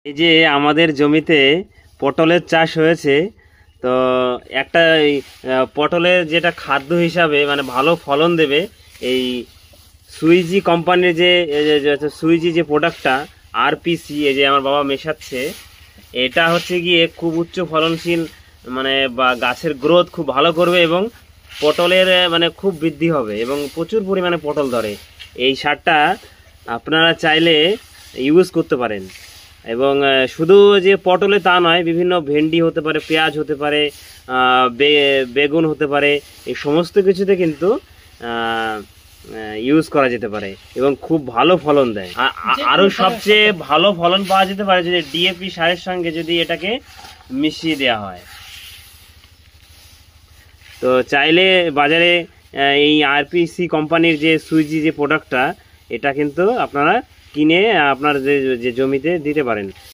এই যে আমাদের জমিতে পটলের চাষ হয়েছে। তো একটা পটলের যেটা খাদ্য হিসাবে মানে ভালো ফলন দেবে এই সুইজি কোম্পানির যে সুইজি যে প্রোডাক্টটা আরপিসি, এই যে আমার বাবা মেশাচ্ছে, এটা হচ্ছে গিয়ে খুব উচ্চ ফলনশীল, মানে বা গাছের গ্রোথ খুব ভালো করবে এবং পটলের মানে খুব বৃদ্ধি হবে এবং প্রচুর পরিমাণে পটল ধরে। এই সারটা আপনারা চাইলে ইউজ করতে পারেন। এবং শুধু যে পটলে তা নয়, বিভিন্ন ভেন্ডি হতে পারে, পেঁয়াজ হতে পারে, বেগুন হতে পারে, এই সমস্ত কিছুতে কিন্তু ইউজ করা যেতে পারে এবং খুব ভালো ফলন দেয়। আরও সবচেয়ে ভালো ফলন পাওয়া যেতে পারে যদি ডিএপি সারের সঙ্গে যদি এটাকে মিশিয়ে দেওয়া হয়। তো চাইলে বাজারে এই আরপিসি কোম্পানির যে সুইজি যে প্রোডাক্টটা, এটা কিন্তু আপনারা কিনে আপনার যে জমিতে দিতে পারেন।